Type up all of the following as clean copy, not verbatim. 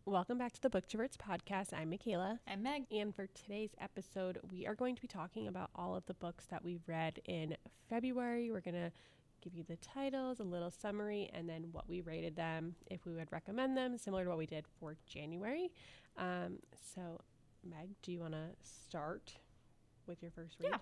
Welcome back to the Booktroverts podcast. I'm McKayla. I'm Meg. And for today's episode, we are going to be talking about all of the books that we've read in February. We're going to give you the titles, a little summary, and then what we rated them, if we would recommend them, similar to what we did for January. So, Meg, do you want to start with your first read?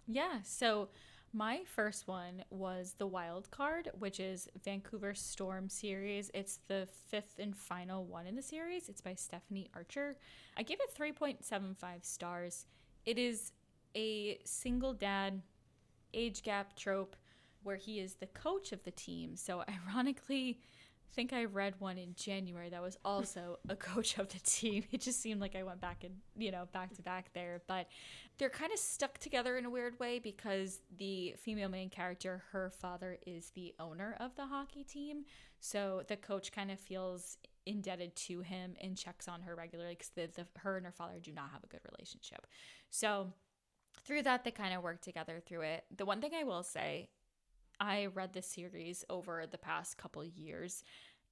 Yeah. So my first one was The Wild Card, which is Vancouver Storm series. It's the fifth and final one in the series. It's by Stephanie Archer. I gave it 3.75 stars. It is a single dad age gap trope where he is the coach of the team. So ironically, I think I read one in January that was also a coach of the team. It just seemed like I went back and, back to back there. But they're kind of stuck together in a weird way because the female main character, her father is the owner of the hockey team. So the coach kind of feels indebted to him and checks on her regularly because her and her father do not have a good relationship. So through that, they kind of work together through it. The one thing I will say, I read this series over the past couple years.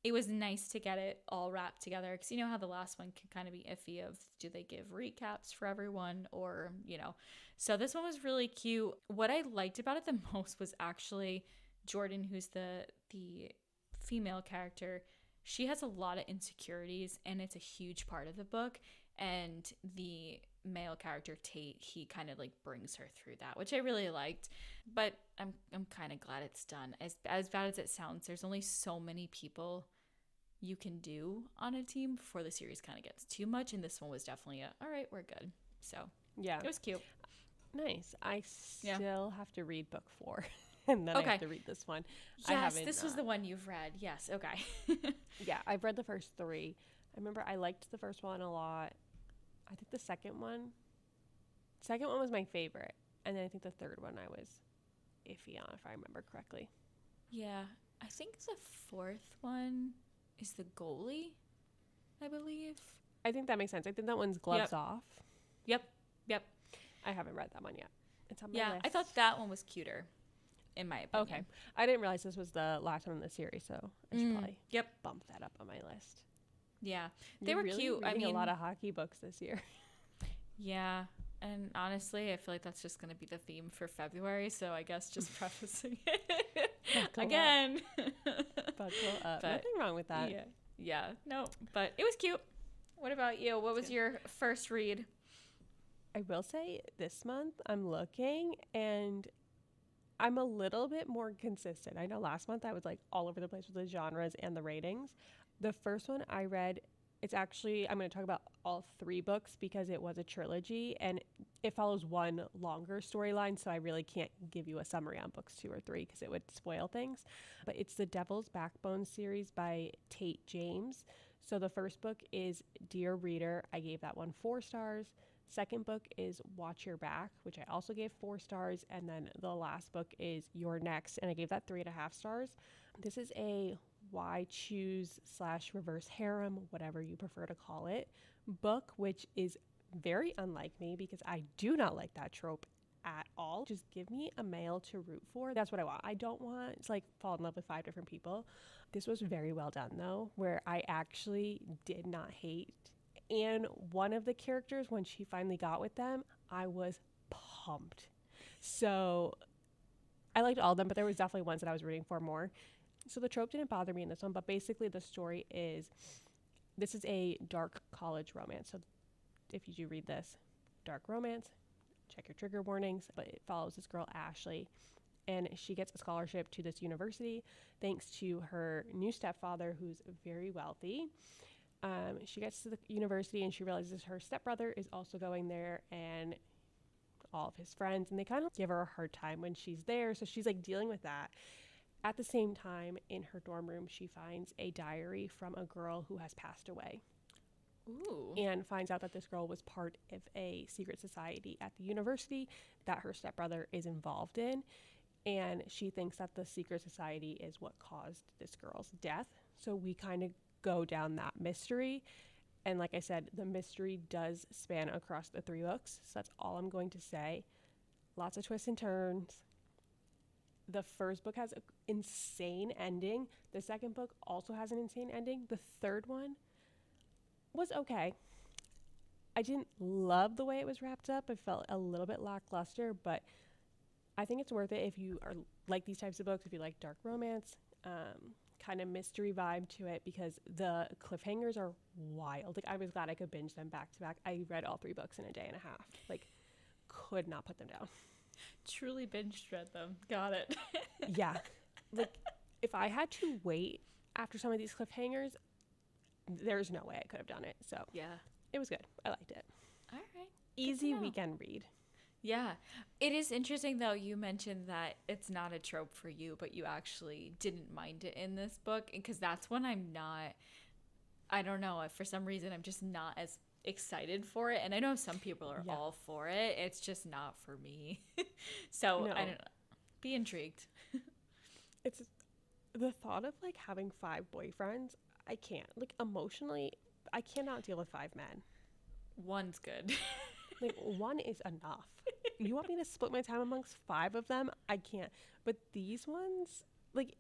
It was nice to get it all wrapped together because you know how the last one can kind of be iffy of do they give recaps for everyone or, So this one was really cute. What I liked about it the most was actually Jordan, who's the female character. She has a lot of insecurities and it's a huge part of the book. And the male character Tate, he kind of like brings her through that, which I really liked. But I'm kind of glad it's done. As bad as it sounds, there's only so many people you can do on a team before the series kind of gets too much. And this one was definitely all right, we're good. So yeah, it was cute. Nice. I still have to read book 4 and then I have to read this one. Yes, this was the one you've read. Yes. Okay. Yeah, I've read the first 3. I remember I liked the first one a lot. I think the second one was my favorite. And then I think the third one I was iffy on, if I remember correctly. Yeah. I think the fourth one is the goalie, I believe. I think that makes sense. I think that one's Gloves Off. Yep. I haven't read that one yet. It's on my list. I thought that one was cuter, in my opinion. Okay. I didn't realize this was the last one in the series, so I should probably bump that up on my list. Yeah. They were really cute. I mean, a lot of hockey books this year. Yeah. And honestly, I feel like that's just going to be the theme for February. So I guess just prefacing it again. Buckle up. But nothing wrong with that. Yeah. No, but it was cute. What about you? What was your first read? I will say this month I'm looking and I'm a little bit more consistent. I know last month I was like all over the place with the genres and the ratings. The first one I read, it's actually, I'm going to talk about all 3 books because it was a trilogy and it follows one longer storyline. So I really can't give you a summary on books 2 or 3 because it would spoil things. But it's the Devil's Backbone series by Tate James. So the first book is Dear Reader. I gave that one 4 stars. Second book is Watch Your Back, which I also gave 4 stars. And then the last book is You're Next, and I gave that 3.5 stars. This is a why choose / reverse harem, whatever you prefer to call it, book, which is very unlike me because I do not like that trope at all. Just give me a male to root for. That's what I want. I don't want to like fall in love with 5 different people. This was very well done though, where I actually did not hate. And one of the characters, when she finally got with them, I was pumped. So I liked all of them, but there was definitely ones that I was rooting for more. So the trope didn't bother me in this one, but basically the story is, this is a dark college romance. So if you do read this, dark romance, check your trigger warnings, but it follows this girl, Ashley, and she gets a scholarship to this university thanks to her new stepfather, who's very wealthy. She gets to the university and she realizes her stepbrother is also going there and all of his friends, and they kind of give her a hard time when she's there. So she's like dealing with that. At the same time, in her dorm room, she finds a diary from a girl who has passed away. Ooh. And finds out that this girl was part of a secret society at the university that her stepbrother is involved in. And she thinks that the secret society is what caused this girl's death. So we kind of go down that mystery. And like I said, the mystery does span across the 3 books. So that's all I'm going to say. Lots of twists and turns. The first book has an insane ending. The second book also has an insane ending. The third one, was okay. I didn't love the way it was wrapped up. I felt a little bit lackluster, but I think it's worth it if you are like these types of books, if you like dark romance, kind of mystery vibe to it, because the cliffhangers are wild. Like, I was glad I could binge them back to back. I read all 3 books in a day and a half. Like, could not put them down. Truly binge read them. Got it. Yeah. Like, if I had to wait after some of these cliffhangers, there's no way I could have done it. So Yeah. it was good. I liked it. All right. Easy weekend read. Yeah. It is interesting, though, you mentioned that it's not a trope for you, but you actually didn't mind it in this book, because that's when I'm not, I don't know, for some reason I'm just not as excited for it. And I know some people are all for it. It's just not for me. So No. I don't know. Be intrigued. It's the thought of like having 5 boyfriends. I can't. Like, emotionally, I cannot deal with 5 men. One's good. Like, 1 is enough. You want me to split my time amongst 5 of them? I can't. But these ones, like,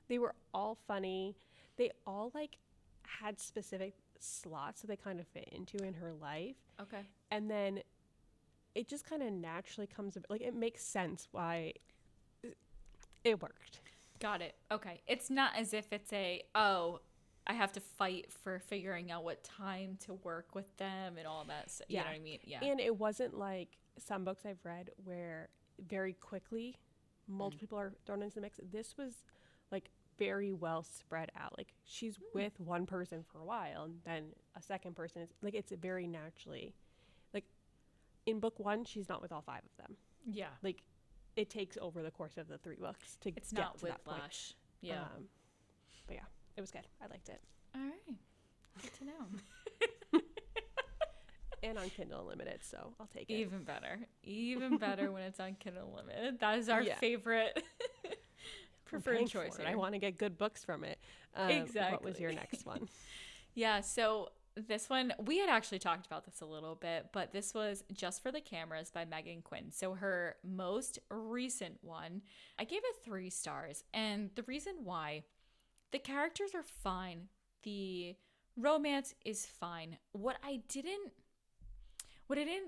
they were all funny. They all like had specific slots that they kind of fit into in her life. Okay. And then it just kind of naturally comes, like, it makes sense why it worked. Got it. Okay. It's not as if it's I have to fight for figuring out what time to work with them and all that. You know what I mean? Yeah. And it wasn't like some books I've read where very quickly multiple people are thrown into the mix. This was like very well spread out. Like, she's with one person for a while, and then a second person is like, it's very naturally, like, in book 1 she's not with all 5 of them. Yeah. Like, it takes over the course of the 3 books to It's get not to that point. whiplash. Yeah. But yeah, it was good. I liked it. All right. Good to know. And on Kindle Unlimited, so I'll take it. Even better. Even better when it's on Kindle Unlimited. That is our favorite preferred choice. I want to get good books from it. Exactly. What was your next one? Yeah, so this one, we had actually talked about this a little bit, but this was Just for the Cameras by Megan Quinn. So her most recent one, I gave it 3 stars. And the reason why, the characters are fine. The romance is fine. What I didn't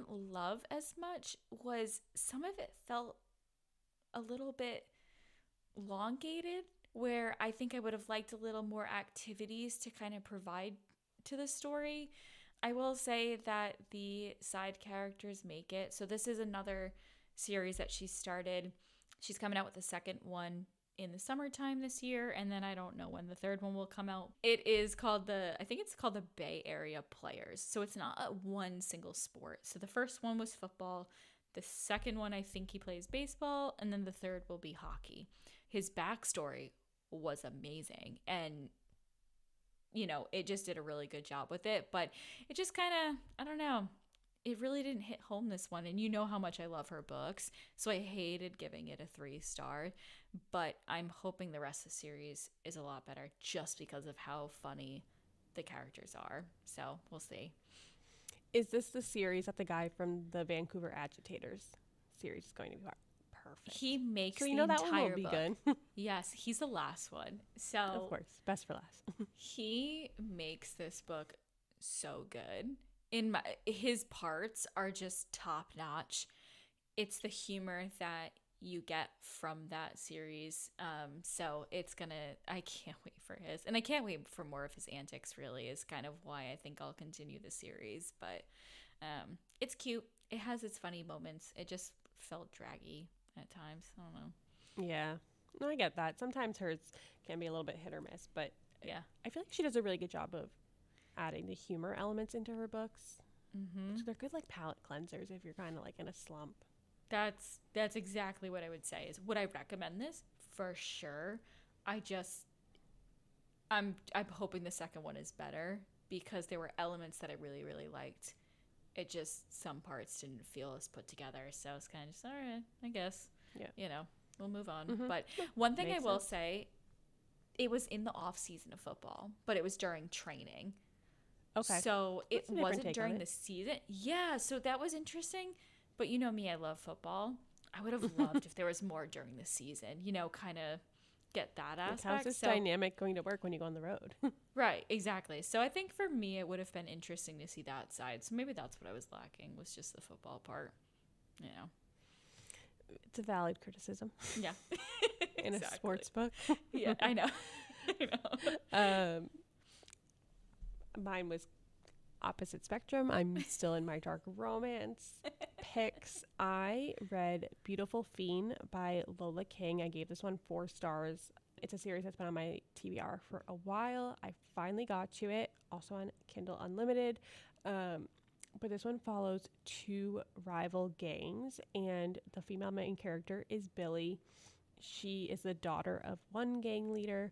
love as much was some of it felt a little bit elongated, where I think I would have liked a little more activities to kind of provide to the story. I will say that the side characters make it. So this is another series that she started. She's coming out with the second one in the summertime this year, and then I don't know when the third one will come out. It is called I think it's called the Bay Area Players. So it's not a one single sport. So the first one was football. The second one, I think he plays baseball, and then the third will be hockey. His backstory was amazing, and you know, it just did a really good job with it, but it just kind of, I don't know, it really didn't hit home this one. And you know how much I love her books, so I hated giving it a 3-star, but I'm hoping the rest of the series is a lot better just because of how funny the characters are. So we'll see. Is this the series that the guy from the Vancouver Agitators series is going to be part? Perfect. He makes so the you know that entire one will be book. good. Yes, he's the last one. So Of course, best for last. he makes this book so good. His parts are just top notch. It's the humor that you get from that series. So I can't wait for his, and I can't wait for more of his antics, really, is kind of why I think I'll continue the series. But it's cute. It has its funny moments. It just felt draggy at times. I don't know. Yeah. No, I get that. Sometimes hers can be a little bit hit or miss, but yeah, I feel like she does a really good job of adding the humor elements into her books. Mm-hmm. So they're good like palate cleansers if you're kind of like in a slump. That's exactly what I would say. Is would I recommend this? For sure. I'm hoping the second one is better, because there were elements that I really, really liked. It just, some parts didn't feel as put together. So it's kind of just, all right, I guess. Yeah. You know, we'll move on. Mm-hmm. But one thing I will say, it was in the off season of football, but it was during training. Okay. So it wasn't during the season. Yeah. So that was interesting. But you know me, I love football. I would have loved if there was more during the season, you know, kind of get that Like, how's aspect. this So dynamic going to work when you go on the road? right, exactly. So I think for me, it would have been interesting to see that side. So maybe that's what I was lacking, was just the football part. You know. It's a valid criticism Yeah. in a sports book. Yeah, I know. I know. Mine was opposite spectrum. I'm still in my dark romance picks. I read Beautiful Fiend by Lola King. I gave this one 4 stars. It's a series that's been on my TBR for a while. I finally got to it, also on Kindle Unlimited. But this one follows 2 rival gangs, and the female main character is Billy. She is the daughter of one gang leader,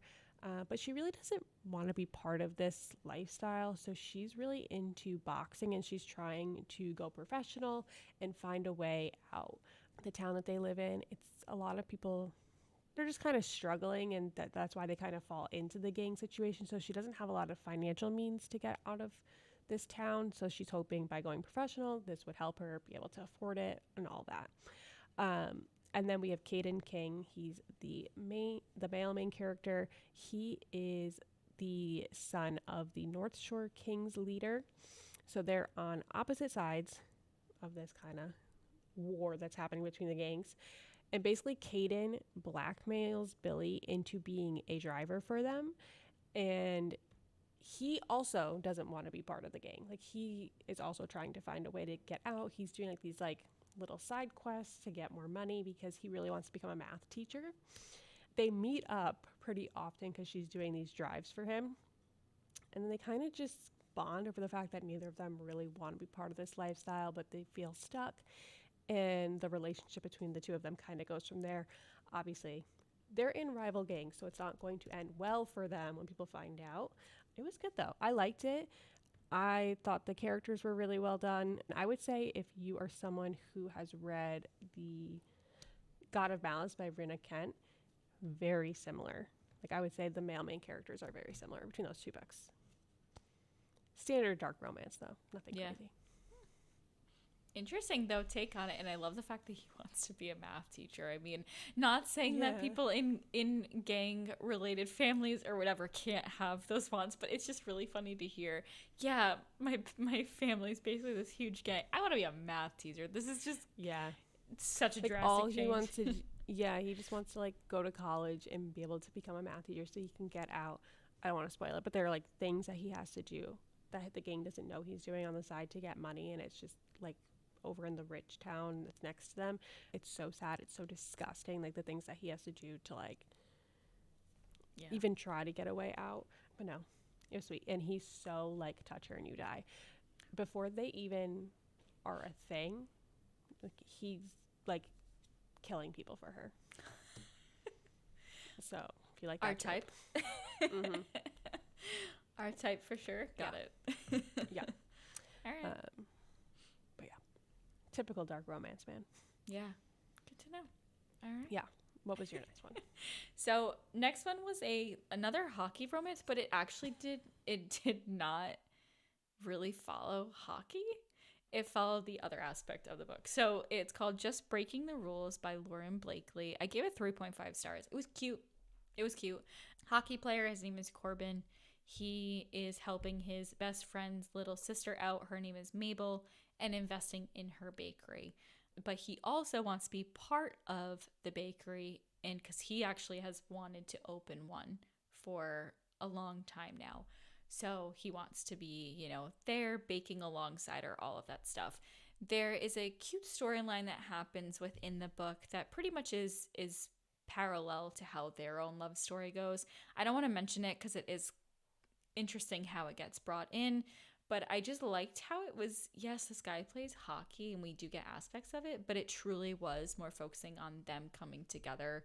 but she really doesn't want to be part of this lifestyle. So she's really into boxing and she's trying to go professional and find a way out. The town that they live in, it's a lot of people, they're just kind of struggling, and that's why they kind of fall into the gang situation. So she doesn't have a lot of financial means to get out of this town. So she's hoping by going professional, this would help her be able to afford it and all that. And then we have Caden King. He's the male main character. He is the son of the North Shore Kings leader. So they're on opposite sides of this kind of war that's happening between the gangs. And basically, Caden blackmails Billy into being a driver for them. And he also doesn't want to be part of the gang. Like, he is also trying to find a way to get out. He's doing like these little side quests to get more money because he really wants to become a math teacher. They meet up pretty often because she's doing these drives for him. And then they kind of just bond over the fact that neither of them really want to be part of this lifestyle, but they feel stuck. And the relationship between the two of them kind of goes from there. Obviously, they're in rival gangs, so it's not going to end well for them when people find out. It was good though. I liked it. I thought the characters were really well done. And I would say if you are someone who has read The God of Malice by Rina Kent, very similar. Like, I would say the male main characters are very similar between those 2 books. Standard dark romance though, nothing crazy. Interesting though take on it, and I love the fact that he wants to be a math teacher. I mean, not saying that people in gang related families or whatever can't have those wants, but it's just really funny to hear. Yeah, my family's basically this huge gang. I want to be a math teacher. This is just such a drastic all change. he wants to he just wants to go to college and be able to become a math teacher so he can get out. I don't want to spoil it, but there are things that he has to do that the gang doesn't know he's doing on the side to get money, and it's just over in the rich town that's next to them. It's so sad. It's so disgusting. The things that he has to do to even try to get a way out. But no, it was sweet. And he's so touch her and you die. Before they even are a thing, he's killing people for her. So if you like that our type. Mm-hmm. Our type for sure. Got it. Yeah. All right. But yeah, typical dark romance, man. Yeah. Good to know. All right. Yeah. What was your next one? So next one was another hockey romance, but it did not really follow hockey. It followed the other aspect of the book. So it's called Just Breaking the Rules by Lauren Blakely. I gave it 3.5 stars. It was cute. Hockey player, his name is Corbin. He is helping his best friend's little sister out. Her name is Mabel, and investing in her bakery. But he also wants to be part of the bakery, and because he actually has wanted to open one for a long time now. So he wants to be, there baking alongside her, all of that stuff. There is a cute storyline that happens within the book that pretty much is parallel to how their own love story goes. I don't want to mention it because it is interesting how it gets brought in, but I just liked how it was, yes, this guy plays hockey and we do get aspects of it, but it truly was more focusing on them coming together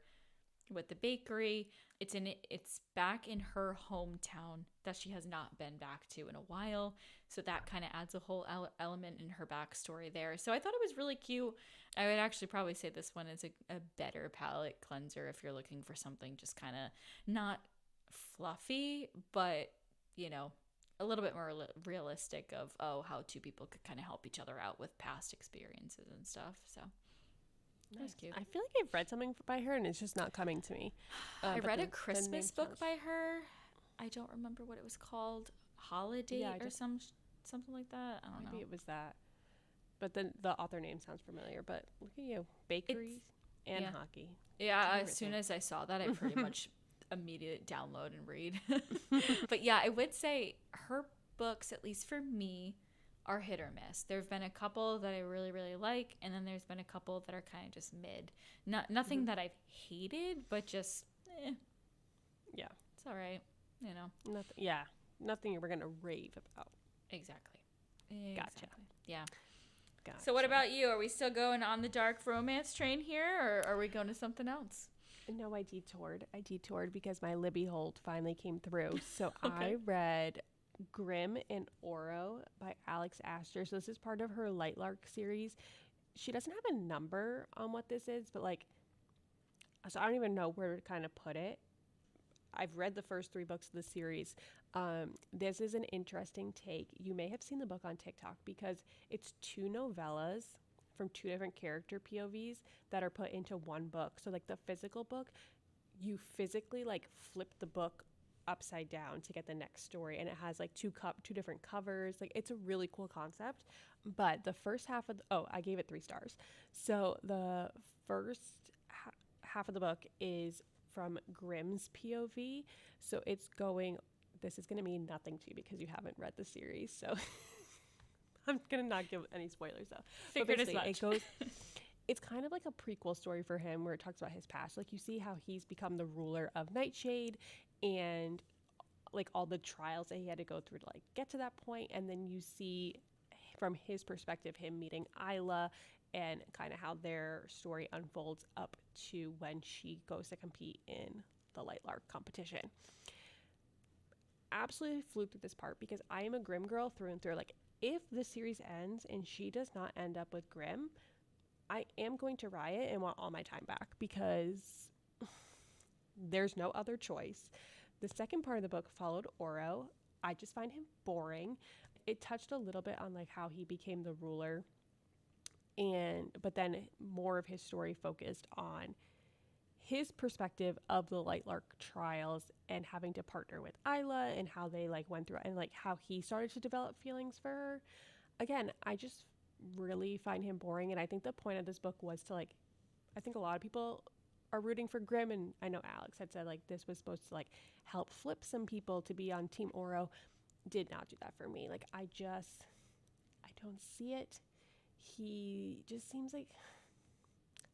with the bakery. It's back in her hometown that she has not been back to in a while, so that kind of adds a whole element in her backstory there. So I thought it was really cute. I would actually probably say this one is a better palate cleanser if you're looking for something just kind of not fluffy, but a little bit more realistic of how 2 people could kind of help each other out with past experiences and stuff. So That was cute. I feel like I've read something by her and it's just not coming to me. I But read a the Christmas name book sounds- by her. I don't remember what it was called. Holiday Yeah, I or just- something like that. I don't Maybe know. it was that. But then the author name sounds familiar. But look at you, bakeries and yeah. hockey. Yeah, Favorite as soon thing. as I saw that, I pretty much immediate download and read. But yeah, I would say her books, at least for me, are hit or miss. There have been a couple that I really, really like, and then there's been a couple that are kind of just mid. Nothing that I've hated, but just, Yeah. it's all right. You know. Nothing. Yeah. Nothing you were gonna rave about. Exactly. Gotcha. Yeah. Gotcha. So what about you? Are we still going on the dark romance train here, or are we going to something else? No, I detoured because my Libby hold finally came through. So Okay. I read Grimm and Oro by Alex Astor. So this is part of her Lightlark series. She doesn't have a number on what this is, but like, so I don't even know where to kind of put it. I've read the first 3 books of the series. This is an interesting take. You may have seen the book on TikTok because it's 2 novellas from 2 different character POVs that are put into one book. So like the physical book, you physically like flip the book upside down to get the next story, and it has like 2 different covers. Like it's a really cool concept. But the first half of I gave it 3 stars. So the first half of the book is from Grimm's POV. So it's going, this is going to mean nothing to you because you haven't read the series. So I'm going to not give any spoilers though. Figured as Basically, much. it goes, it's kind of like a prequel story for him where it talks about his past. Like you see how he's become the ruler of Nightshade and like all the trials that he had to go through to like get to that point. And then you see from his perspective, him meeting Isla and kind of how their story unfolds up to when she goes to compete in the Lightlark competition. Absolutely flew through this part because I am a Grimm girl through and through. Like, if the series ends and she does not end up with Grimm, I am going to riot and want all my time back because there's no other choice. The second part of the book followed Oro. I just find him boring. It touched a little bit on like how he became the ruler, but then more of his story focused on his perspective of the Lightlark trials and having to partner with Isla and how they like went through it and like how he started to develop feelings for her. Again, I just really find him boring, and I think the point of this book was to like, I think a lot of people are rooting for Grimm, and I know Alex had said like this was supposed to like help flip some people to be on Team Oro. Did not do that for me. Like I don't see it. He just seems like,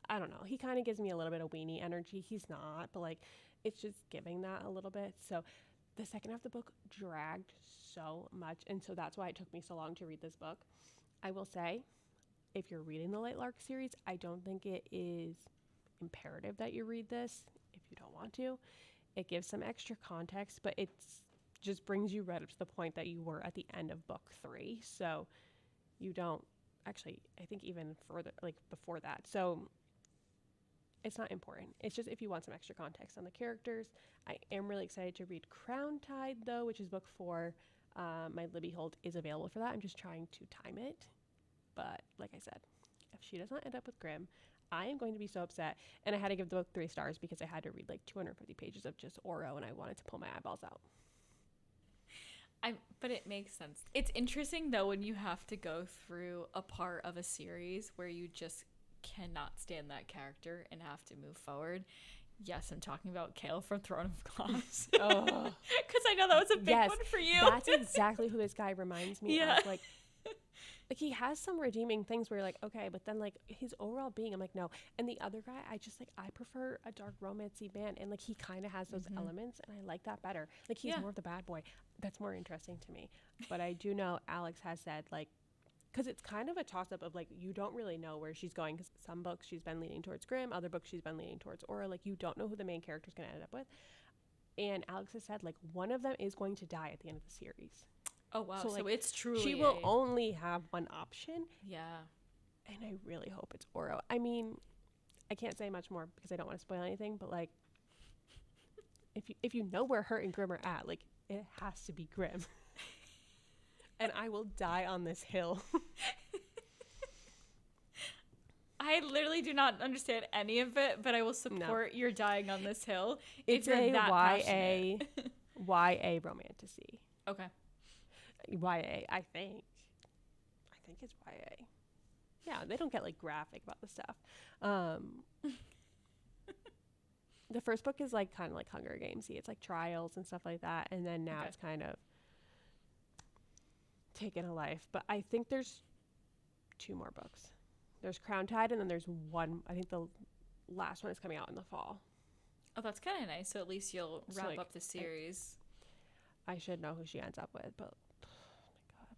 I don't know. He kind of gives me a little bit of weenie energy. He's not, but like it's just giving that a little bit. So the second half of the book dragged so much, and so that's why it took me so long to read this book. I will say, if you're reading the Lightlark series, I don't think it is imperative that you read this if you don't want to. It gives some extra context, but it's just brings you right up to the point that you were at the end of book 3. So you don't actually, I think even further, like before that. So it's not important. It's just if you want some extra context on the characters. I am really excited to read Crown Tide though, which is book 4. My Libby hold is available for that. I'm just trying to time it. But like I said, if she does not end up with Grimm, I am going to be so upset. And I had to give the book 3 stars because I had to read like 250 pages of just Oro and I wanted to pull my eyeballs out. But it makes sense. It's interesting though when you have to go through a part of a series where you just cannot stand that character and have to move forward. Yes, I'm talking about Kale from Throne of Glass. Oh, Because I know that was a big yes, one for you. That's exactly who this guy reminds me Yeah. of. Like he has some redeeming things where you're like, okay, but then like his overall being, I'm like, no. And the other guy, I prefer a dark romancy man, and like he kind of has those elements, and I like that better. Like he's more of the bad boy. That's more interesting to me. But I do know Alex has said like, because it's kind of a toss up of like you don't really know where she's going. Because some books she's been leaning towards Grimm, other books she's been leaning towards Aura. Like you don't know who the main character is going to end up with. And Alex has said like one of them is going to die at the end of the series. Oh wow! So, So, like, it's truly She will only have one option, Yeah. and I really hope it's Oro. I mean, I can't say much more because I don't want to spoil anything, but like, if you know where her and Grimm are at, like, it has to be Grimm. And I will die on this hill. I literally do not understand any of it, but I will support your dying on this hill It's if you're a that YA passionate. YA romantasy. Okay. YA, I think. I think it's YA. Yeah, they don't get like graphic about the stuff. The first book is like kind of like Hunger Gamesy. It's like trials and stuff like that, and then now Okay. it's kind of taken a life. But I think there's 2 more books. There's Crown Tide, and then there's one. I think the last one is coming out in the fall. Oh, that's kind of nice. So at least you'll So, wrap like, up the series. I should know who she ends up with, but oh my god.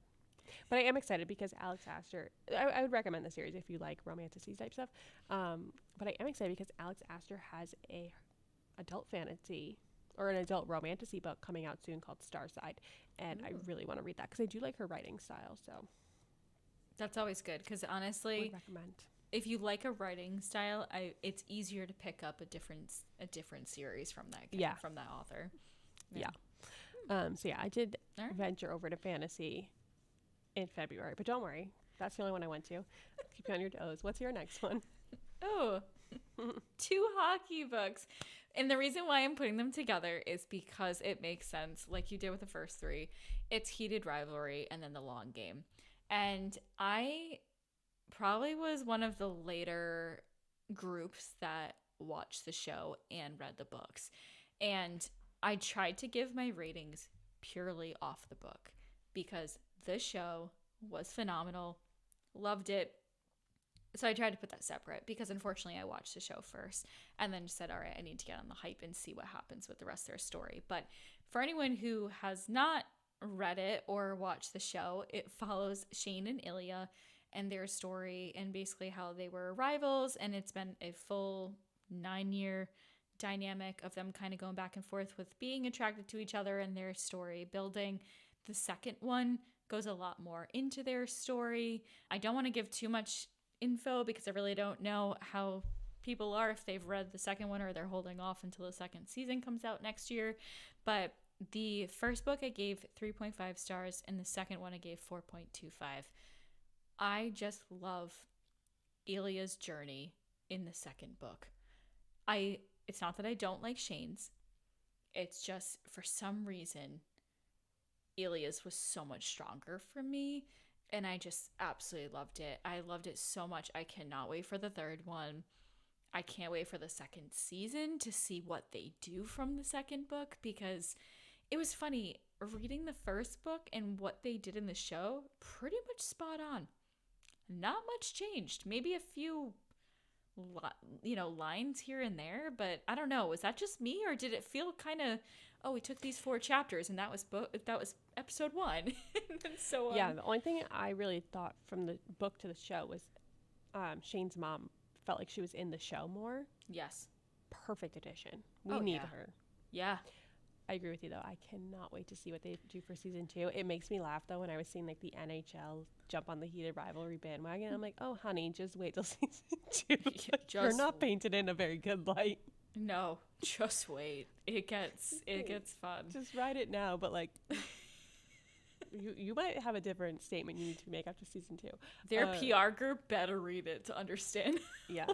But I am excited because Alex Astor. I would recommend the series if you like romantasy type stuff. But I am excited because Alex Astor has a adult fantasy or an adult romantasy book coming out soon called Starside, and I Ooh. really want to read that because I do like her writing style. So That's always good because I honestly, would recommend. if you like a writing style, it's easier to pick up a different series from from that author. Yeah. So yeah, I did All right. venture over to fantasy in February, but don't worry, that's the only one I went to. Keep you on your toes. What's your next one? Oh, 2 hockey books. And the reason why I'm putting them together is because it makes sense, like you did with the first 3. It's Heated Rivalry and then The Long Game. And I probably was one of the later groups that watched the show and read the books. And I tried to give my ratings purely off the book because the show was phenomenal. Loved it. So I tried to put that separate because unfortunately I watched the show first and then just said, all right, I need to get on the hype and see what happens with the rest of their story. But for anyone who has not read it or watched the show, it follows Shane and Ilya and their story and basically how they were rivals. And it's been a full 9-year dynamic of them kind of going back and forth with being attracted to each other and their story building. The second one goes a lot more into their story. I don't want to give too much info because I really don't know how people are if they've read the second one or they're holding off until the second season comes out next year. But the first book I gave 3.5 stars and the second one I gave 4.25. I just love Ilya's journey in the second book. It's not that I don't like Shane's. It's just for some reason Ilya's was so much stronger for me. And I just absolutely loved it. I loved it so much. I cannot wait for the third one. I can't wait for the second season to see what they do from the second book because it was funny reading the first book and what they did in the show, pretty much spot on. Not much changed. Maybe a few lines here and there, but I don't know. Was that just me or did it feel kind of we took these 4 chapters and that was episode 1 and so on. Yeah, the only thing I really thought from the book to the show was Shane's mom felt like she was in the show more. Yes. Perfect addition. We need her. Yeah. I agree with you though. I cannot wait to see what they do for season 2. It makes me laugh though when I was seeing like the NHL jump on the Heated Rivalry bandwagon. I'm like, oh honey, just wait till season 2. Like, you're not painted in a very good light. No, just wait. It gets fun. Just write it now, but like you might have a different statement you need to make after season 2. Their PR group better read it to understand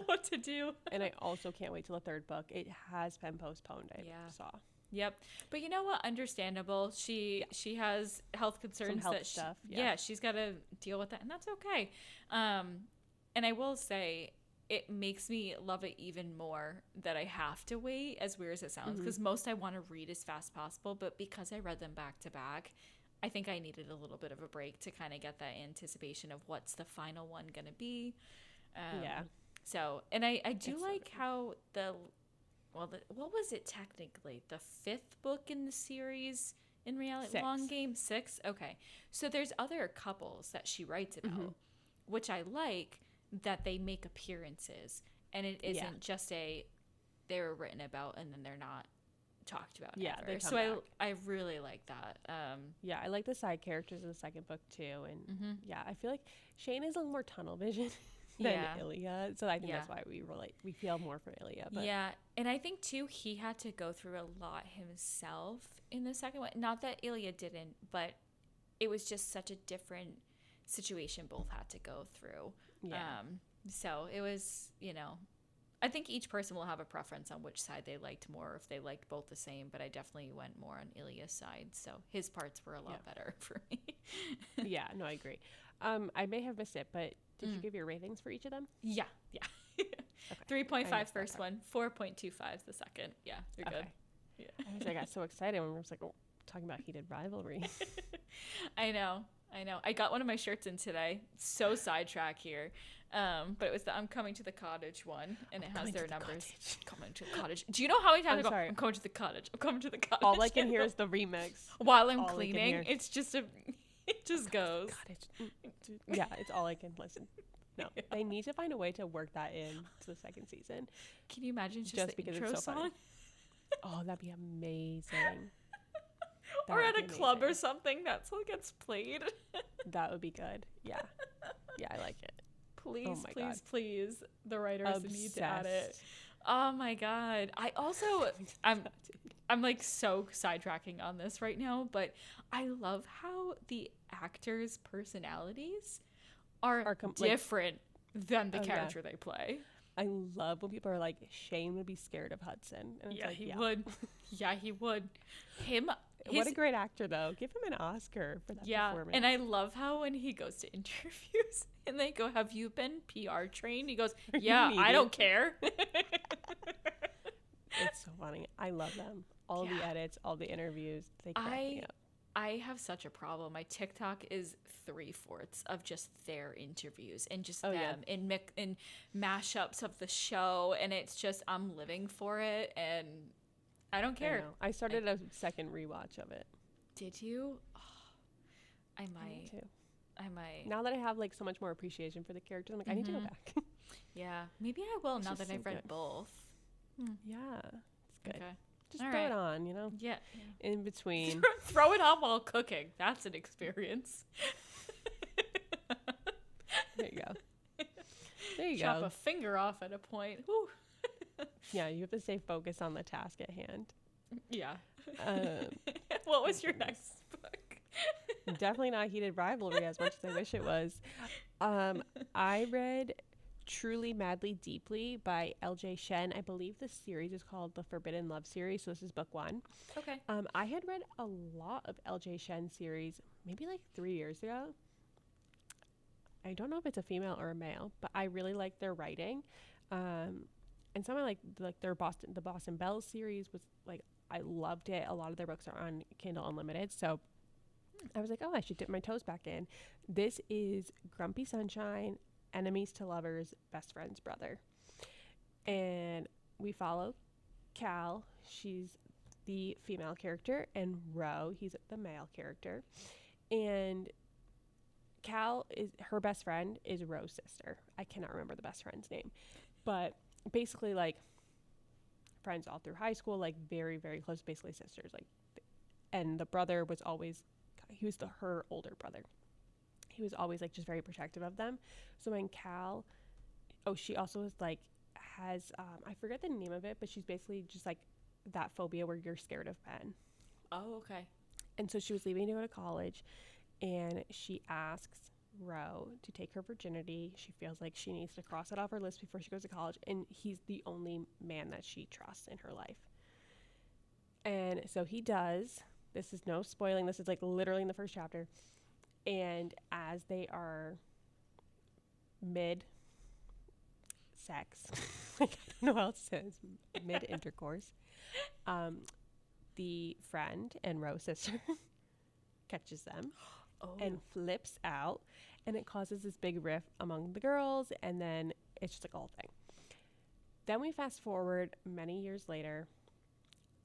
what to do. And I also can't wait till the third book. It has been postponed, I saw. Yep. But you know what? Understandable. She has health concerns. Some health stuff. She's got to deal with that, and that's okay. And I will say, it makes me love it even more that I have to wait, as weird as it sounds, because most I want to read as fast as possible, but because I read them back to back, I think I needed a little bit of a break to kind of get that anticipation of what's the final one going to be. So, and I do like how what was it technically? The 5th book in the series in reality? 6. Long Game? 6? Okay. So there's other couples that she writes about, which I like that they make appearances. And it isn't just they were written about and then they're not talked about ever. So I really like that. I like the side characters in the second book too. And I feel like Shane is a little more tunnel vision than Ilya. So I think that's why we feel more for Ilya. But. Yeah. And I think too, he had to go through a lot himself in the second one. Not that Ilya didn't, but it was just such a different situation both had to go through. So it was, I think each person will have a preference on which side they liked more, if they liked both the same, but I definitely went more on Ilya's side. So his parts were a lot better for me. Yeah, no, I agree. I may have missed it, but did you give your ratings for each of them? Yeah. Okay. 3.5 first one, 4.25 the second. Yeah, you're good. Yeah. I got so excited when we were like, talking about heated rivalry. I know. I got one of my shirts in today. So sidetrack here. But it was the I'm Coming to the Cottage one, and it has their numbers. Coming to the cottage. Do you know how many times I go, I'm coming to the cottage. I'm coming to the cottage. All I can hear is the remix. While I'm cleaning, it's just it just goes. Yeah, it's all I can listen. No, they need to find a way to work that in to the second season. Can you imagine just the because intro it's so song? Oh, that'd be amazing. Or at a club or something, that's what gets played. That would be good. Yeah. Yeah, I like it. Please, please. The writers need to add it. Oh my God. I also, I'm like so sidetracking on this right now, but I love how the actors' personalities are different than the character they play. I love when people are like, Shane would be scared of Hudson. And it's he would. Yeah, he would. What a great actor, though. Give him an Oscar for that performance. And I love how when he goes to interviews and they go, have you been PR trained? He goes, yeah, I don't care. It's so funny. I love them. All the edits, all the interviews. They crack me up. I have such a problem. My TikTok is 3/4 of just their interviews and just them in mashups of the show. And it's just, I'm living for it. And I don't care. I started a second rewatch of it. Did you? Oh, I might. I might. Now that I have like so much more appreciation for the characters, I'm like, I need to go back. Yeah, maybe I will now that I've read both. Yeah, it's good. Okay. Just throw it on, Yeah. In between. Throw it on while cooking. That's an experience. There you go. Chop a finger off at a point. Whew. Yeah, you have to stay focused on the task at hand. Yeah. What was your next book? Definitely not Heated Rivalry as much as I wish it was. I read Truly Madly Deeply by L.J. Shen. I believe the series is called the Forbidden Love series, so this is book 1. Okay. I had read a lot of L.J. Shen series maybe like 3 years ago. I don't know if it's a female or a male, but I really like their writing. And some of like their the Boston Bells series was like, I loved it. A lot of their books are on Kindle Unlimited, so I was like, oh, I should dip my toes back in. This is Grumpy Sunshine, Enemies to Lovers, Best Friend's Brother. And we follow Cal. She's the female character, and Ro, he's the male character. And Cal is her best friend is Ro's sister. I cannot remember the best friend's name. But basically like friends all through high school, like very, very close, basically sisters. Like, and the brother was always, he was her older brother. He was always like just very protective of them. So when Cal, she also is like, has, I forget the name of it, but she's basically just like that phobia where you're scared of men. Oh, okay. And so she was leaving to go to college, and she asks Ro to take her virginity. She feels like she needs to cross it off her list before she goes to college, and he's the only man that she trusts in her life. And so he does. This is no spoiling. This is like literally in the first chapter. And as they are mid sex, like, I don't know how else it says, mid intercourse, the friend and Ro's sister catches them and flips out, and it causes this big rift among the girls, and then it's just like a whole thing. Then we fast forward many years later,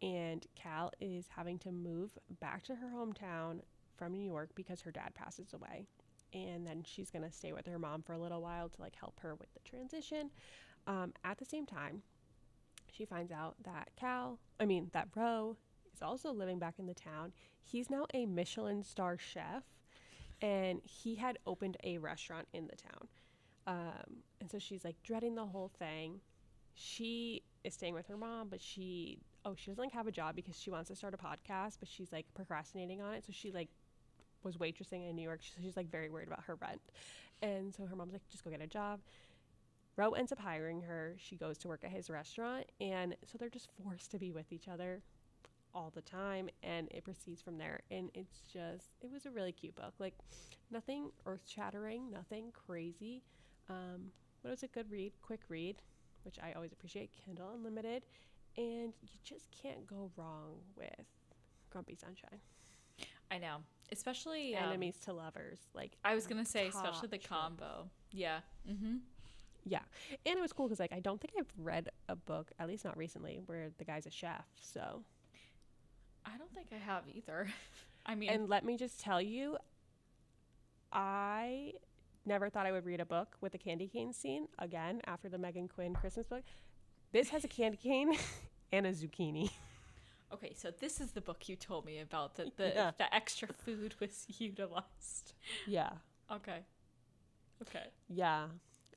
and Cal is having to move back to her hometown from New York because her dad passes away, and then she's going to stay with her mom for a little while to like help her with the transition. At the same time, she finds out that that Ro is also living back in the town. He's now a Michelin star chef, and he had opened a restaurant in the town. And so she's like dreading the whole thing. She is staying with her mom, but she doesn't like have a job because she wants to start a podcast, but she's like procrastinating on it. So she like was waitressing in New York. So she's like very worried about her rent. And so her mom's like, just go get a job. Ro ends up hiring her. She goes to work at his restaurant, and so they're just forced to be with each other all the time, and it proceeds from there. And it was a really cute book. Like, nothing earth shattering, nothing crazy. But it was a good read, quick read, which I always appreciate. Kindle Unlimited, and you just can't go wrong with Grumpy Sunshine. I know, especially Enemies to lovers. Like, I was gonna say, top especially the shelf. combo. Yeah. Mm-hmm. Yeah, and it was cool because like I don't think I've read a book, at least not recently, where the guy's a chef. So, I don't think I have either. I mean, and let me just tell you, I never thought I would read a book with a candy cane scene again after the Megan Quinn Christmas book. This has a candy cane and a zucchini. okay, so this is the book you told me about. Yeah. The extra food was utilized. Yeah, Okay. Okay. yeah,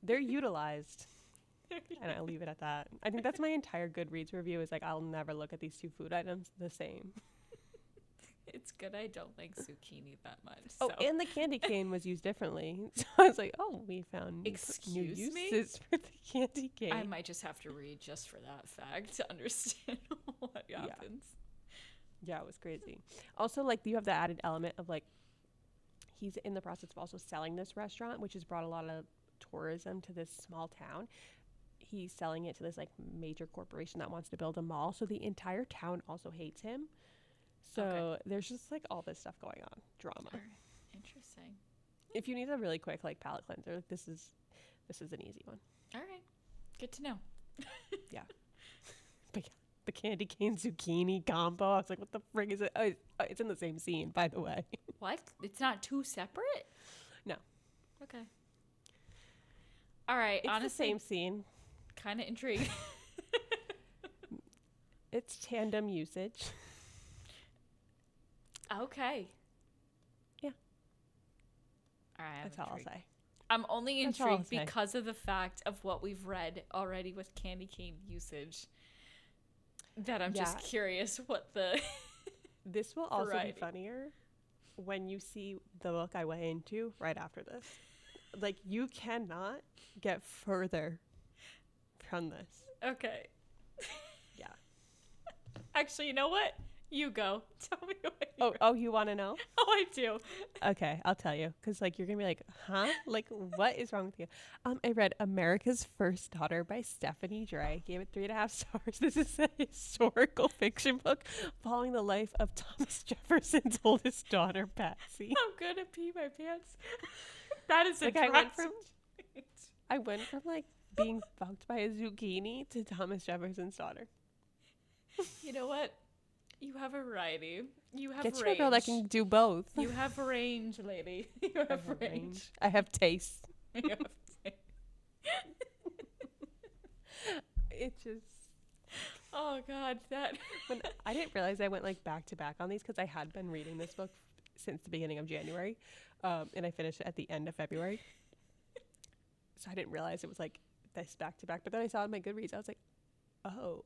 they're utilized, and I leave it at that. I think that's my entire Goodreads review. Is like I'll never look at these two food items the same. It's good I don't like zucchini that much. Oh, So. and the candy cane was used differently. So I was like, oh, we found new Excuse me? uses for the candy cane. I might just have to read just for that fact to understand what happens. Yeah, it was crazy. Also, like, you have the added element of, like, he's in the process of also selling this restaurant, which has brought a lot of tourism to this small town. He's selling it to this, like, major corporation that wants to build a mall. So the entire town also hates him. So there's just, like, all this stuff going on. Drama. Interesting. If you need a really quick, like, palate cleanser, like, this is an easy one. All right. Good to know. Yeah. But yeah, the candy cane zucchini combo. I was like, what the frig is it? Oh, it's in the same scene, by the way. What? It's not two separate? No. Okay. All right. It's honestly, the same scene. kind of intrigued. It's tandem usage. Okay. Yeah. All right. That's all I'll say. I'm only That's all I'll intrigued say. because of the fact of what we've read already with candy cane usage. That I'm just curious what the This will also variety. be funnier when you see the book I went into right after this. Like, you cannot get further from this. Okay. Yeah. Actually, you know what? You go. Tell me what You want to know? Oh, I do. Okay, I'll tell you. Because, like, you're going to be like, huh? Like, what is wrong with you? I read America's First Daughter by Stephanie Dre. Gave it 3.5 stars. This is a historical fiction book following the life of Thomas Jefferson's oldest daughter, Patsy. I'm gonna pee my pants. That is a Like, I went from, like, being fucked by a zucchini to Thomas Jefferson's daughter. You know what? You have a variety. You have Get range. you a girl that can do both. You have range, lady. You have range. I have taste. You have It just... Oh, God. That... When I didn't realize I went, like, back to back on these because I had been reading this book since the beginning of January. And I finished it at the end of February. So I didn't realize it was, like, this back to back. But then I saw it on my Goodreads. I was like, oh.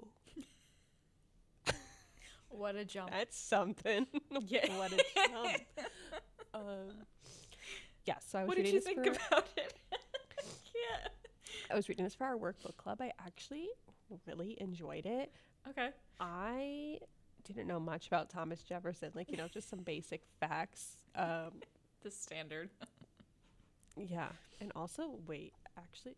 What a jump. That's something. Yeah. What a jump. Yeah, so I was What did reading you this think for... about it? Yeah. I was reading this for our workbook club. I actually really enjoyed it. Okay. I didn't know much about Thomas Jefferson. Like, you know, just some basic facts. The standard. Yeah. And also, wait, actually...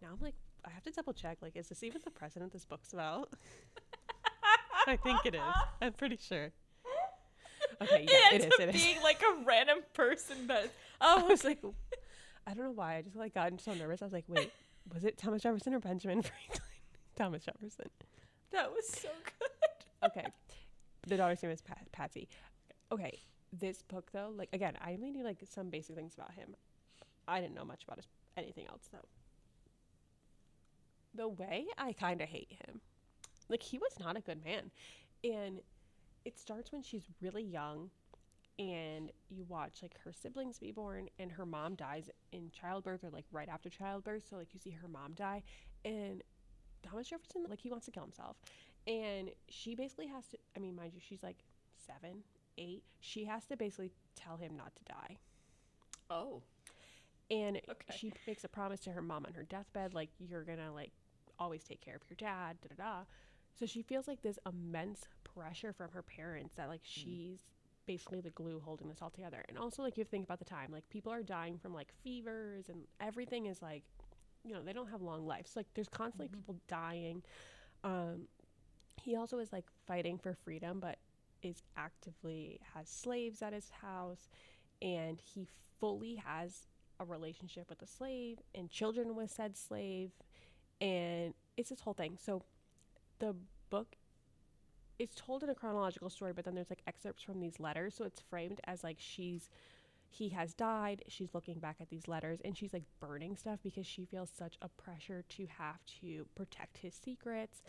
Now I'm like, I have to double check. Like, is this even the president this book's about? I think it is. I'm pretty sure. Okay, yeah, it is. Being like a random person, but I was like, I don't know why. I just like got so nervous. I was like, wait, was it Thomas Jefferson or Benjamin Franklin? Thomas Jefferson. that was so good. Okay. The daughter's name is Patsy. Okay. This book, though, like, again, I only knew like some basic things about him. I didn't know much about anything else, though. The way I kind of hate him. Like, he was not a good man. And it starts when she's really young and you watch, like, her siblings be born and her mom dies in childbirth or, like, right after childbirth. So, like, you see her mom die. And Thomas Jefferson, like, he wants to kill himself. And she basically has to, I mean, mind you, she's, like, 7, 8. She has to basically tell him not to die. Oh. And Okay. she makes a promise to her mom on her deathbed, like, you're gonna like always take care of your dad, da da da. So she feels like this immense pressure from her parents that like Mm. she's basically the glue holding this all together. And also like you have to think about the time, like people are dying from like fevers and everything is like, they don't have long lives. So, like there's constantly Hmm. people dying. Um, he also is like fighting for freedom, but is actively has slaves at his house, and he fully has a relationship with a slave and children with said slave, and it's this whole thing. So the book is told in a chronological story, but then there's like excerpts from these letters, so it's framed as like he has died, she's looking back at these letters, and she's like burning stuff because she feels such a pressure to have to protect his secrets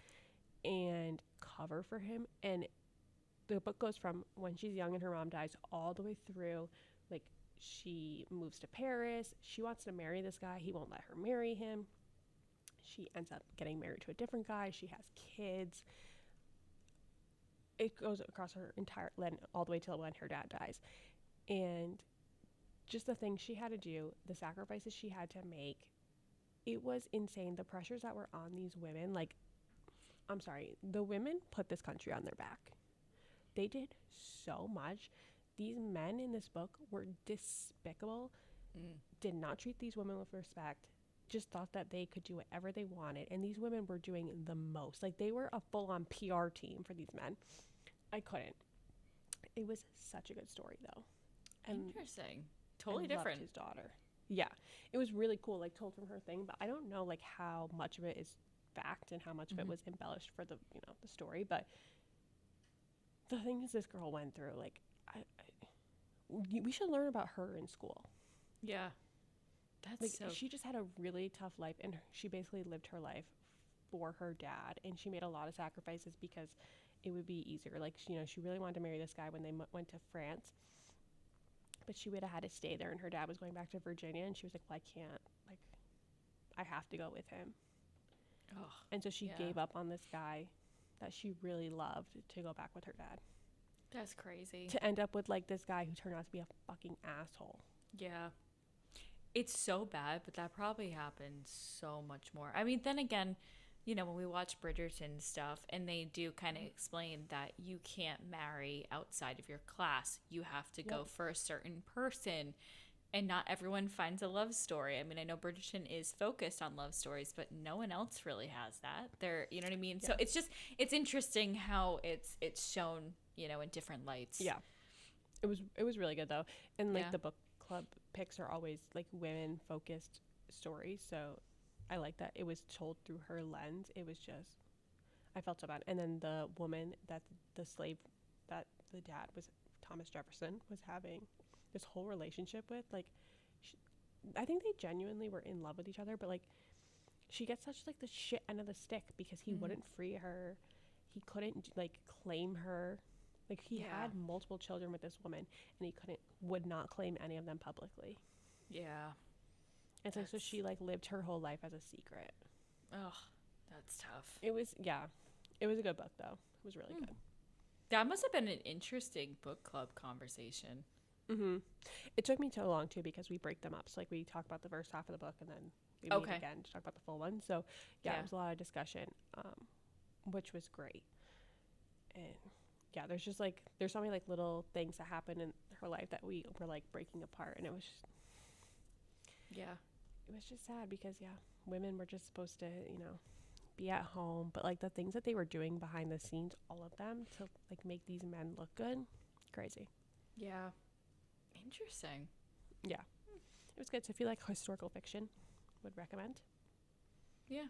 and cover for him. And the book goes from when she's young and her mom dies all the way through, like, she moves to Paris, she wants to marry this guy, he won't let her marry him, she ends up getting married to a different guy, she has kids. It goes across her entire land all the way till when her dad dies. And just the things she had to do, the sacrifices she had to make, it was insane. The pressures that were on these women, like, I'm sorry, the women put this country on their back. They did so much. These men in this book were despicable, Mm. did not treat these women with respect, just thought that they could do whatever they wanted. And these women were doing the most. Like, they were a full on PR team for these men. I couldn't. It was such a good story, though. And Interesting. I Totally loved different. his daughter. Yeah, it was really cool, like told from her thing, but I don't know like how much of it is fact and how much of it Hmm. was embellished for the the story. But the things this girl went through, like, we should learn about her in school. Yeah. Like, That's so. she just had a really tough life, and she basically lived her life for her dad, and she made a lot of sacrifices because it would be easier. Like, she really wanted to marry this guy when they went to France, but she would have had to stay there, and her dad was going back to Virginia, and she was like, well, I can't, like, I have to go with him. Oh, And so she yeah. gave up on this guy that she really loved to go back with her dad, That's crazy. to end up with like this guy who turned out to be a fucking asshole. Yeah. It's so bad, but that probably happens so much more. I mean, then again, when we watch Bridgerton stuff and they do kind of explain that you can't marry outside of your class, you have to Yep. go for a certain person, and not everyone finds a love story. I mean, I know Bridgerton is focused on love stories, but no one else really has that. You know what I mean? So Yeah. it's interesting how it's shown, in different lights. Yeah. It was really good though. And like Yeah. the book club picks are always like women focused stories. So I like that it was told through her lens. It was just, I felt so bad. And then the woman that the slave that the dad was, Thomas Jefferson, was having this whole relationship with, like, sh I think they genuinely were in love with each other, but like she gets such like the shit end of the stick because he Mm. wouldn't free her. He couldn't like claim her. Like, he Yeah. had multiple children with this woman, and he would not claim any of them publicly. Yeah. And so That's she like lived her whole life as a secret. Oh, that's tough. It was, yeah, it was a good book though. It was really Hmm. good. That must have been an interesting book club conversation. Mhm. It took me so long too because we break them up. So like we talk about the first half of the book and then we meet Okay. again to talk about the full one. So yeah, it Yeah. was a lot of discussion, which was great. And yeah, there's so many like little things that happen in her life that we were like breaking apart, and Yeah. it was just sad because yeah, women were just supposed to be at home, but like the things that they were doing behind the scenes, all of them, to like make these men look good, crazy. Yeah. Interesting. Yeah, it was good. So if you like historical fiction, would recommend. Yeah.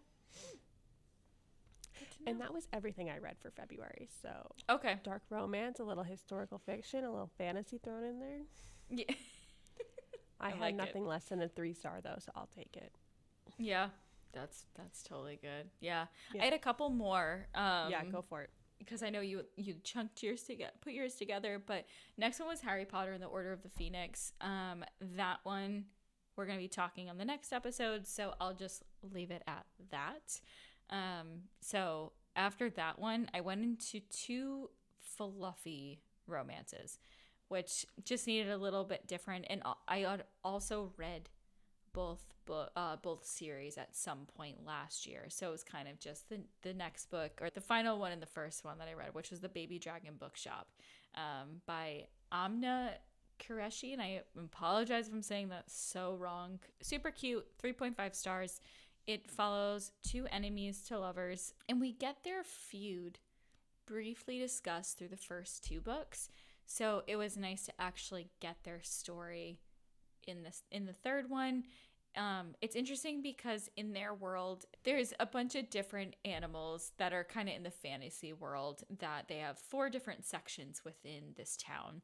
Good to And know. that was everything I read for February. So Okay. dark romance, a little historical fiction, a little fantasy thrown in there. Yeah. I I had like it. nothing less than a 3 star though, so I'll take it. Yeah. That's totally good. Yeah. Yeah. I had a couple more. Yeah, go for it. Because I know you chunked yours together, put yours together, but next one was Harry Potter and the Order of the Phoenix. That one we're going to be talking on the next episode, so I'll just leave it at that. So after that one, I went into two fluffy romances, which just needed a little bit different. And I had also read both series at some point last year. So it was kind of just the next book, or the final one and the first one that I read, which was the Baby Dragon Bookshop by Amna Qureshi. And I apologize if I'm saying that so wrong. Super cute, 3.5 stars. It follows two enemies to lovers, and we get their feud briefly discussed through the first two books. So it was nice to actually get their story in the third one. It's interesting because in their world, there's a bunch of different animals that are kind of in the fantasy world, that they have 4 different sections within this town.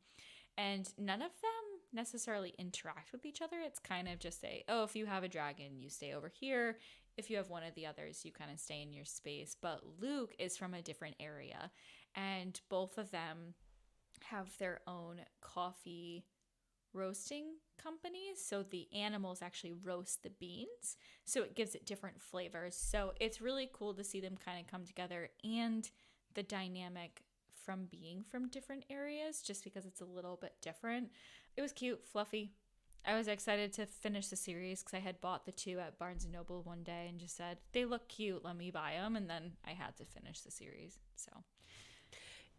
And none of them necessarily interact with each other. It's kind of just if you have a dragon, you stay over here. If you have one of the others, you kind of stay in your space. But Luke is from a different area, and both of them have their own coffee roasting companies. So the animals actually roast the beans, so it gives it different flavors. So it's really cool to see them kind of come together, and the dynamic from being from different areas, just because it's a little bit different. It was cute, fluffy. I was excited to finish the series because I had bought the 2 at Barnes & Noble one day and just said, they look cute, let me buy them. And then I had to finish the series. So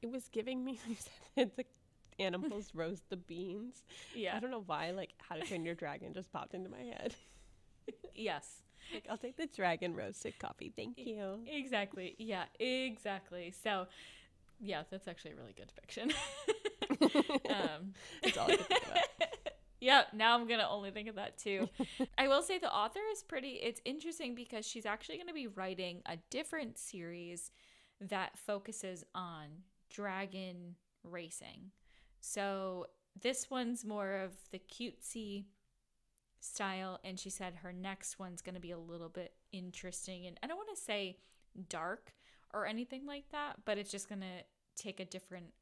It was giving me, you said the animals roast the beans. yeah. I don't know why, like, How to Train Your Dragon just popped into my head. Yes. Like, I'll take the dragon roasted coffee. Thank you. Exactly. Yeah, exactly. So yeah, that's actually a really good depiction. That's all I could think about. Yeah, now I'm going to only think of that too. I will say the author is it's interesting because she's actually going to be writing a different series that focuses on dragon racing. So this one's more of the cutesy style, and she said her next one's going to be a little bit interesting, and I don't want to say dark or anything like that, but it's just going to take a different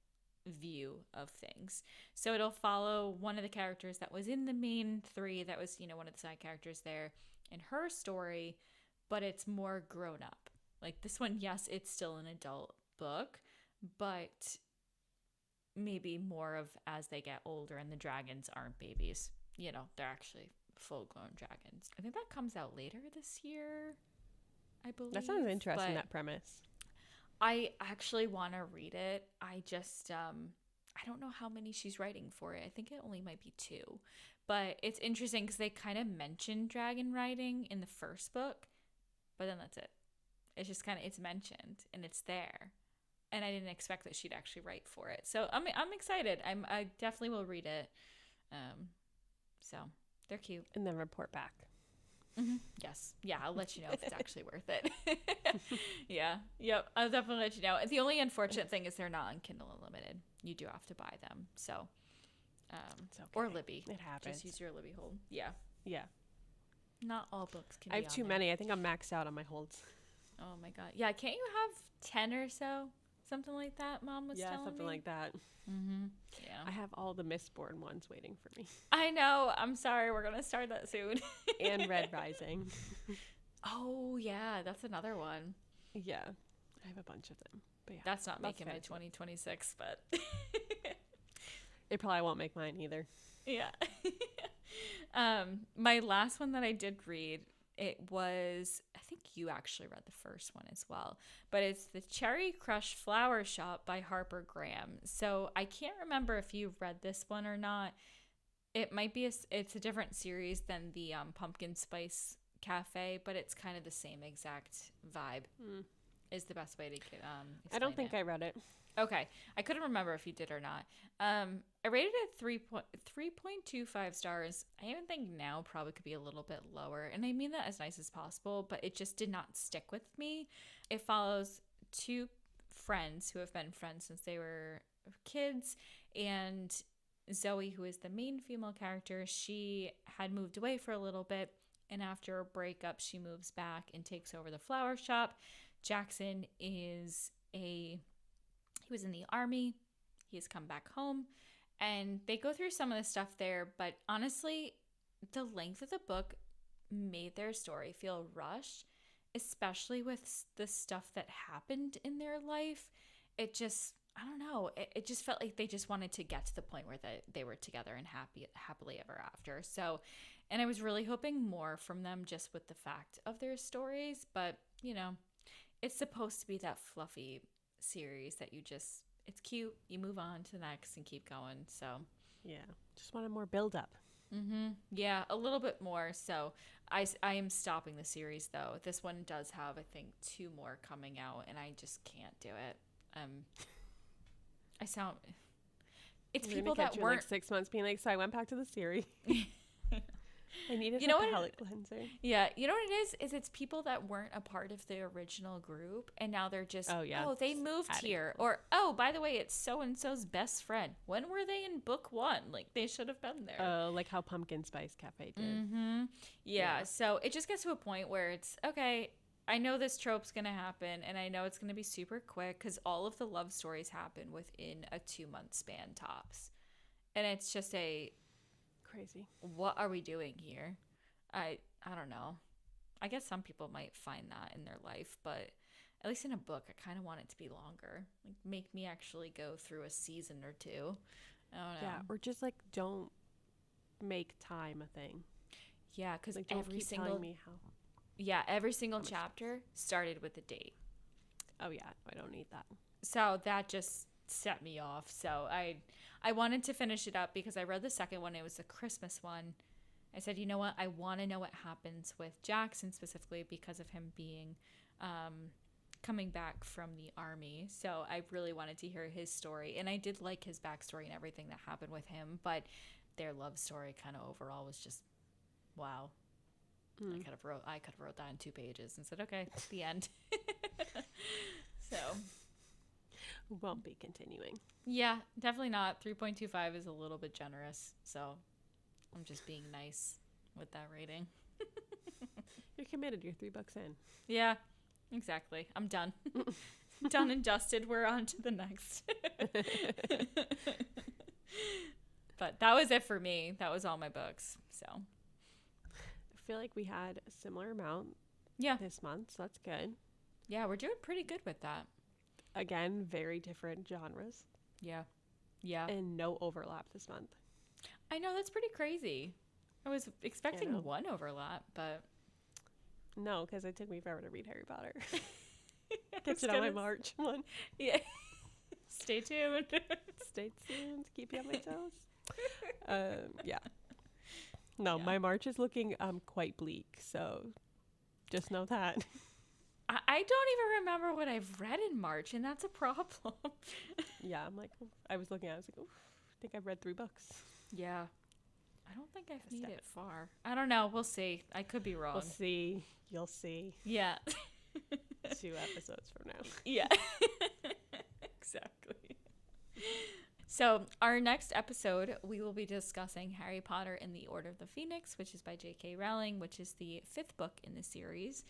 view of things. So it'll follow one of the characters that was in the main 3, that was, one of the side characters there in her story, but it's more grown up. Like this one, yes, it's still an adult book, but maybe more of as they get older and the dragons aren't babies. They're actually full-grown dragons. I think that comes out later this year, I believe. That sounds interesting, that premise. I actually want to read it. I just, I don't know how many she's writing for it. I think it only might be 2. But it's interesting because they kind of mention dragon riding in the first book, but then that's it. It's just kind of, it's mentioned and it's there. And I didn't expect that she'd actually write for it. So I'm excited. I definitely will read it. So they're cute. And then report back. Mm-hmm. Yes. Yeah, I'll let you know if it's actually worth it. Yeah. Yep. I'll definitely let you know. The only unfortunate thing is they're not on Kindle Unlimited. You do have to buy them. So, it's okay. Or Libby. It happens. Just use your Libby hold. Yeah. Yeah. Not all books can I be have on too there. many. I think I'm maxed out on my holds. Oh my God. Yeah. Can't you have 10 or so? Something like that, Mom was telling me. Yeah, something like that. Mm-hmm. Yeah. I have all the Mistborn ones waiting for me. I know. I'm sorry. We're going to start that soon. And Red Rising. Oh, yeah. That's another one. Yeah. I have a bunch of them. But yeah. That's not making my 2026, but it probably won't make mine either. Yeah. My last one that I did read, it was, I think you actually read the first one as well, but it's the Cherry Crush Flower Shop by Harper Graham. So I can't remember if you've read this one or not. It might be, it's a different series than the Pumpkin Spice Cafe, but it's kind of the same exact vibe is the best way to explain I don't think I read it. Okay. I couldn't remember if you did or not. I rated it 3.25 stars. I even think now probably could be a little bit lower. And I mean that as nice as possible, but it just did not stick with me. It follows 2 friends who have been friends since they were kids. And Zoe, who is the main female character, she had moved away for a little bit. And after a breakup, she moves back and takes over the flower shop. Jackson is he was in the army. He has come back home, and they go through some of the stuff there. But honestly, the length of the book made their story feel rushed, especially with the stuff that happened in their life. It just, I don't know. It just felt like they just wanted to get to the point where they were together and happily ever after. So And I was really hoping more from them just with the fact of their stories. But, you know, it's supposed to be that fluffy series that you just, it's cute. You move on to the next and keep going. So, Yeah. Just wanted more build up. yeah, a little bit more. So I am stopping the series though. This one does have, I think, 2 more coming out, and I just can't do it. I sound. It's We're people gonna catch that you in weren't. like 6 months being like, so I went back to the series. I needed You know a what? palate cleanser. Yeah, you know what it is? Is it's people that weren't a part of the original group, and now they're just, Oh, yeah. oh, they Just moved adding here, or oh, by the way, it's so and so's best friend. When were they in book 1? Like they should have been there. Like how Pumpkin Spice Cafe did. Yeah, Yeah. so it just gets to a point where it's okay. I know this trope's gonna happen, and I know it's gonna be super quick because all of the love stories happen within a 2-month span tops, and it's just a Crazy. what are we doing here? I don't know. I guess some people might find that in their life, but at least in a book, I kind of want it to be longer. Like make me actually go through a season or 2. I don't know. Yeah. Or just like don't make time a thing. Yeah, because Like don't every keep single telling me how. every single much- chapter started with a date. Oh yeah, I don't need that. So that just set me off. So I wanted to finish it up because I read the second one. It was the Christmas one. I said, you know what? I want to know what happens with Jackson specifically because of him being coming back from the army. So I really wanted to hear his story. And I did like his backstory and everything that happened with him. But their love story kind of overall was just, wow. I could have wrote that in 2 pages and said, okay, the end. So Won't be continuing. yeah, definitely not. 3.25 is a little bit generous. So I'm just being nice with that rating. You're committed. You're 3 bucks in. Yeah, exactly. I'm done. Done and dusted. We're on to the next. But that was it for me. That was all my books. So I feel like we had a similar amount yeah, this month, so that's good. yeah, we're doing pretty good with that. Again, very different genres Yeah, yeah. and no overlap this month. I know that's pretty crazy. I was expecting know. 1 overlap, but No, because it took me forever to read Harry Potter. I Catch was it on my gonna- March one. Yeah. Stay tuned. Stay tuned. Keep you on my toes. Yeah. No, Yeah. my March is looking quite bleak, so just know that. I don't even remember what I've read in March, and that's a problem. Yeah, I'm like, I was looking at it, I was like, oof, I think I've read 3 books. Yeah. I don't think I've made Step it it. far. I don't know. We'll see. I could be wrong. We'll see. You'll see. Yeah. 2 episodes from now. Yeah. Exactly. So, our next episode, we will be discussing Harry Potter and the Order of the Phoenix, which is by J.K. Rowling, which is the 5th book in the series.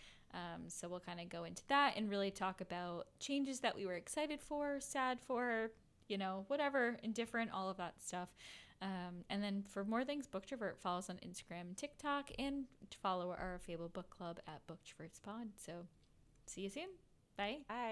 So, we'll kind of go into that and really talk about changes that we were excited for, sad for, you know, whatever, indifferent, all of that stuff. And then for more things, Booktroverts, follow us on Instagram and TikTok, and follow our Fable Book Club at Booktroverts Pod. So, see you soon. Bye. Bye.